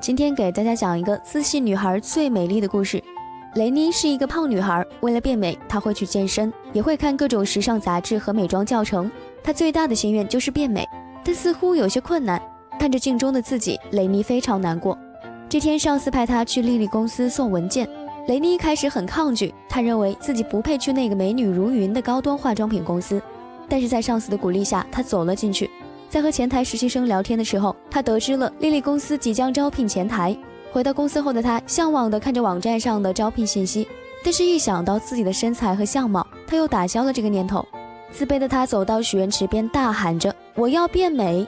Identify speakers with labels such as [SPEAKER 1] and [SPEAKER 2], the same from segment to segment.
[SPEAKER 1] 今天给大家讲一个自信女孩最美丽的故事。雷妮是一个胖女孩，为了变美，她会去健身，也会看各种时尚杂志和美妆教程。她最大的心愿就是变美，但似乎有些困难。看着镜中的自己，雷妮非常难过。这天，上司派她去丽丽公司送文件。雷妮一开始很抗拒，她认为自己不配去那个美女如云的高端化妆品公司。但是在上司的鼓励下，她走了进去。在和前台实习生聊天的时候，她得知了丽丽公司即将招聘前台。回到公司后的她向往地看着网站上的招聘信息，但是一想到自己的身材和相貌，她又打消了这个念头。自卑的她走到许愿池边，大喊着我要变美。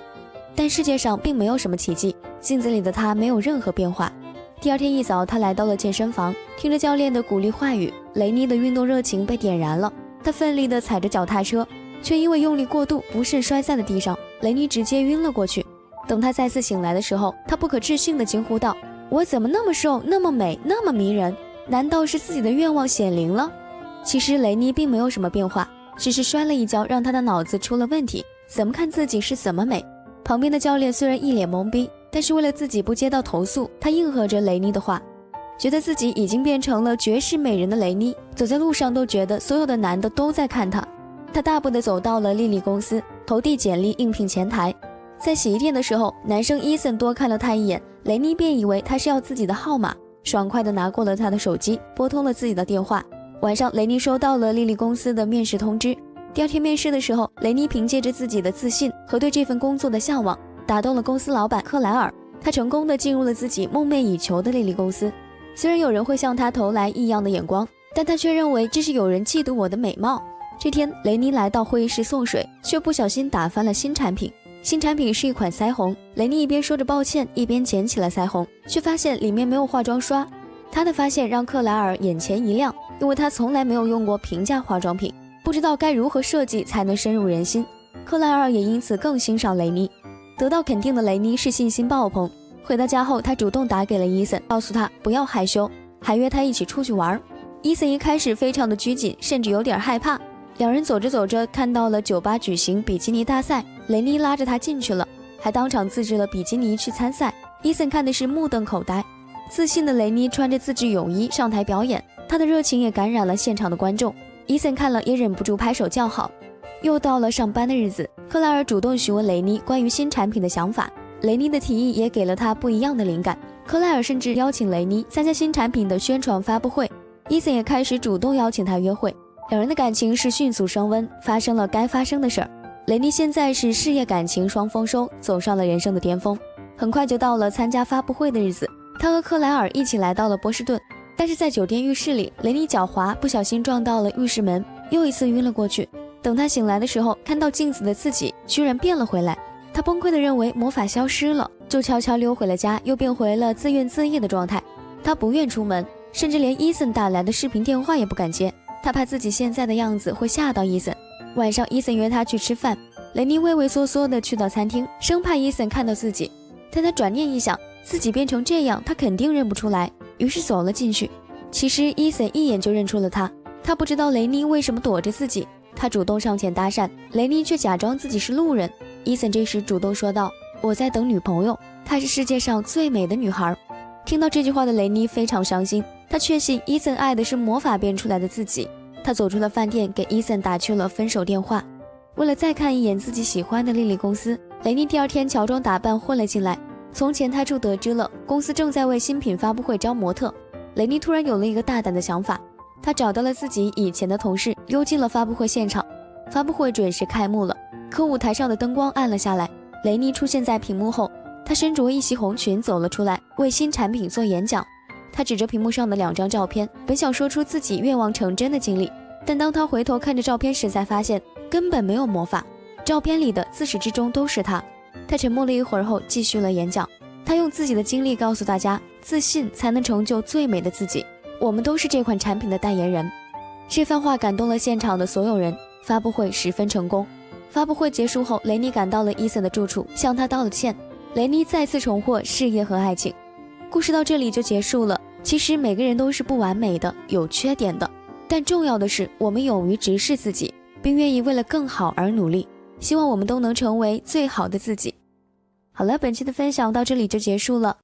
[SPEAKER 1] 但世界上并没有什么奇迹，镜子里的她没有任何变化。第二天一早，她来到了健身房，听着教练的鼓励话语，雷妮的运动热情被点燃了。她奋力地踩着脚踏车，却因为用力过度不慎摔在了地上，雷妮直接晕了过去。等她再次醒来的时候，她不可置信地惊呼道，我怎么那么瘦，那么美，那么迷人？难道是自己的愿望显灵了？其实雷妮并没有什么变化，只是摔了一跤，让她的脑子出了问题，怎么看自己是怎么美。旁边的教练虽然一脸懵逼，但是为了自己不接到投诉，他应和着雷妮的话，觉得自己已经变成了绝世美人的雷妮，走在路上都觉得所有的男的都在看她。她大步地走到了丽丽公司，投递简历应聘前台。在洗衣店的时候，男生伊森多看了她一眼，雷妮便以为他是要自己的号码，爽快地拿过了他的手机，拨通了自己的电话。晚上，雷妮收到了丽丽公司的面试通知。第二天面试的时候，雷妮凭借着自己的自信和对这份工作的向往，打动了公司老板克莱尔。她成功地进入了自己梦寐以求的丽丽公司。虽然有人会向她投来异样的眼光，但她却认为这是有人嫉妒我的美貌。这天，雷妮来到会议室送水，却不小心打翻了新产品。新产品是一款腮红，雷妮一边说着抱歉，一边捡起了腮红，却发现里面没有化妆刷。她的发现让克莱尔眼前一亮，因为他从来没有用过平价化妆品，不知道该如何设计才能深入人心。克莱尔也因此更欣赏雷妮。得到肯定的雷妮是信心爆棚。回到家后，她主动打给了伊森，告诉他不要害羞，还约他一起出去玩。伊森一开始非常的拘谨，甚至有点害怕。两人走着走着，看到了酒吧举行比基尼大赛，雷妮拉着他进去了，还当场自制了比基尼去参赛。伊森看的是目瞪口呆。自信的雷妮穿着自制泳衣上台表演，她的热情也感染了现场的观众。伊森看了也忍不住拍手叫好。又到了上班的日子，克莱尔主动询问雷妮关于新产品的想法，雷妮的提议也给了他不一样的灵感。克莱尔甚至邀请雷妮参加新产品的宣传发布会，伊森也开始主动邀请她约会。两人的感情是迅速升温，发生了该发生的事儿。雷妮现在是事业感情双丰收，走上了人生的巅峰。很快就到了参加发布会的日子，她和克莱尔一起来到了波士顿，但是在酒店浴室里，雷妮脚滑，不小心撞到了浴室门，又一次晕了过去。等她醒来的时候，看到镜子的自己居然变了回来，她崩溃地认为魔法消失了，就悄悄溜回了家，又变回了自怨自艾的状态。她不愿出门，甚至连伊森打来的视频电话也不敢接，她怕自己现在的样子会吓到伊森。晚上，伊森约她去吃饭，雷妮畏畏缩缩地去到餐厅，生怕伊森看到自己。但她转念一想，自己变成这样，他肯定认不出来，于是走了进去。其实伊森一眼就认出了他，他不知道雷妮为什么躲着自己。他主动上前搭讪，雷妮却假装自己是路人。伊森这时主动说道，我在等女朋友，她是世界上最美的女孩。听到这句话的雷妮非常伤心，她确信伊森爱的是魔法变出来的自己。她走出了饭店，给伊森打去了分手电话。为了再看一眼自己喜欢的丽丽公司，雷妮第二天乔装打扮混了进来。从前台处得知了公司正在为新品发布会招模特，雷妮突然有了一个大胆的想法，她找到了自己以前的同事，溜进了发布会现场。发布会准时开幕了，可舞台上的灯光暗了下来，雷妮出现在屏幕后，她身着一袭红裙走了出来，为新产品做演讲。她指着屏幕上的2张照片，本想说出自己愿望成真的经历，但当她回头看着照片时，才发现根本没有魔法，照片里的自始至终都是她。她沉默了一会儿后继续了演讲，她用自己的经历告诉大家，自信才能成就最美的自己，我们都是这款产品的代言人。这番话感动了现场的所有人，发布会十分成功。发布会结束后，雷妮赶到了伊森的住处，向他道了歉。雷妮再次重获事业和爱情。故事到这里就结束了。其实每个人都是不完美的，有缺点的，但重要的是我们勇于直视自己，并愿意为了更好而努力。希望我们都能成为最好的自己。好了，本期的分享到这里就结束了。